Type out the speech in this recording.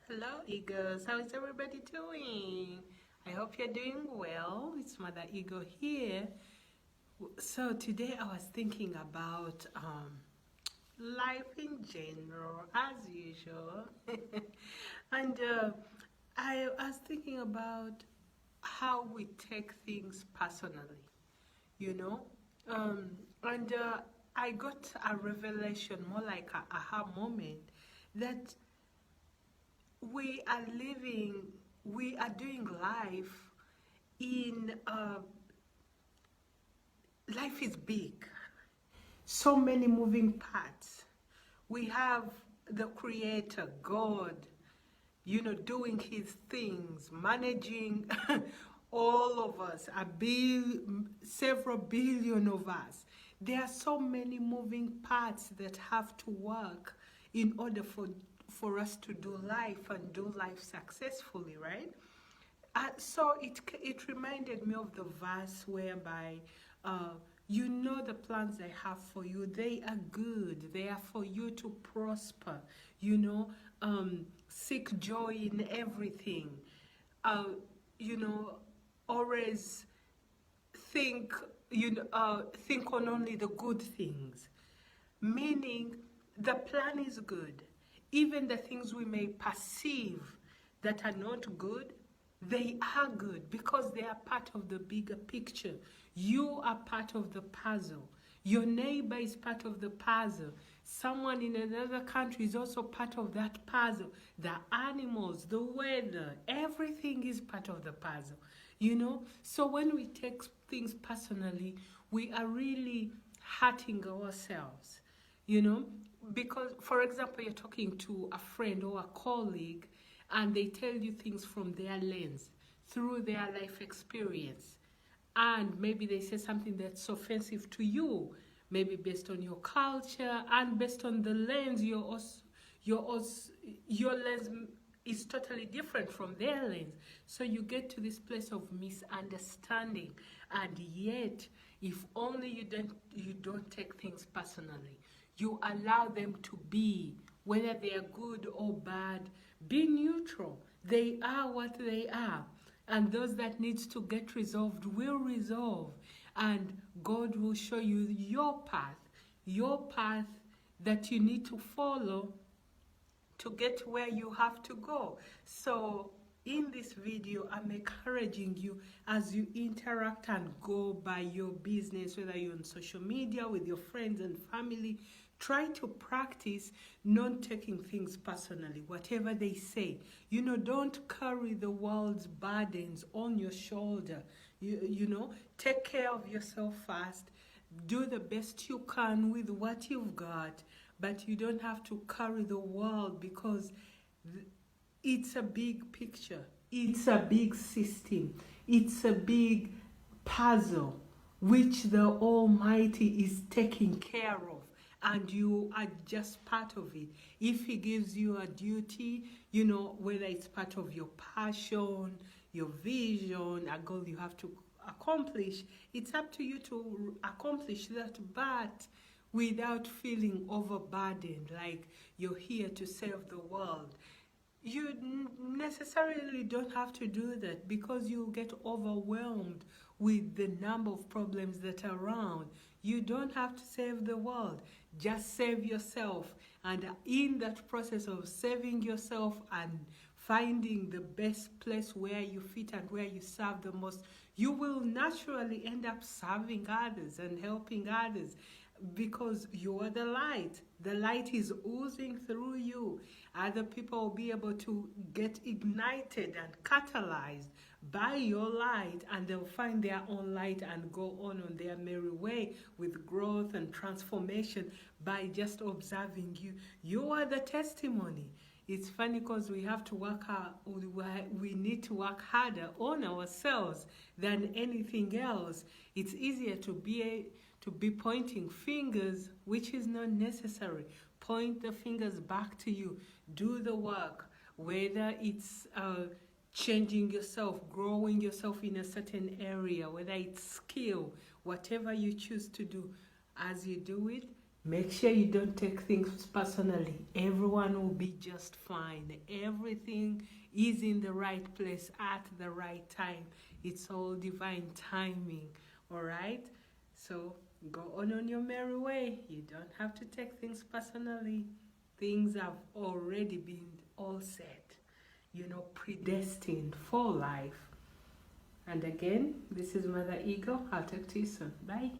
Hello, Eagles. How is everybody doing? I hope you're doing well. It's Mother Eagle here. So today I was thinking about life in general, as usual, and I was thinking about how we take things personally. You know, um, and I got a revelation, more like a aha moment, that we are living, we are doing life in, life is big, so many moving parts. We have the Creator, God, doing His things, managing all of us, several billion of us. There are so many moving parts that have to work in order for us to do life and do life successfully, right? So it reminded me of the verse whereby, the plans I have for you, they are good. They are for you to prosper. Seek joy in everything. Uh, you know, always think think on only the good things, meaning the plan is good. Even the things we may perceive that are not good, they are good because they are part of the bigger picture. You are part of the puzzle. Your neighbor is part of the puzzle. Someone in another country is also part of that puzzle. The animals, the weather, everything is part of the puzzle. So when we take things personally, we are really hurting ourselves. you know because, for example, you're talking to a friend or a colleague and they tell you things from their lens, through their life experience, and maybe they say something that's offensive to you, maybe based on your culture and based on the lens. Your lens is totally different from their lens, so you get to this place of misunderstanding. And yet, if only you don't take things personally, you allow them to be, whether they are good or bad, be neutral. They are what they are, and those that needs to get resolved will resolve, and God will show you your path that you need to follow to get where you have to go. So in this video, I'm encouraging you, as you interact and go by your business, whether you're on social media with your friends and family, try to practice not taking things personally, whatever they say. Don't carry the world's burdens on your shoulder. Take care of yourself first. Do the best you can with what you've got, but you don't have to carry the world, because it's a big picture, it's a big system, it's a big puzzle which the Almighty is taking care of, and you are just part of it. If He gives you a duty, whether it's part of your passion, your vision, a goal you have to accomplish, it's up to you to accomplish that, but without feeling overburdened, like you're here to save the world. You necessarily don't have to do that, because you get overwhelmed with the number of problems that are around. You don't have to save the world, just save yourself. And in that process of saving yourself and finding the best place where you fit and where you serve the most, you will naturally end up serving others and helping others, because you are the light. The light is oozing through you. Other people will be able to get ignited and catalyzed by your light, and they'll find their own light and go on their merry way with growth and transformation by just observing you. You are the testimony. It's funny because we have to work hard, we need to work harder on ourselves than anything else. It's easier to be pointing fingers, which is not necessary. Point the fingers back to you. Do the work, whether it's changing yourself, growing yourself in a certain area, whether it's skill, whatever you choose to do. As you do it, Make sure you don't take things personally. Everyone will be just fine. Everything is in the right place at the right time. It's all divine timing. All right? So go on your merry way. You don't have to take things personally. Things have already been all set, predestined for life. And again, this is Mother Eagle. I'll talk to you soon. Bye.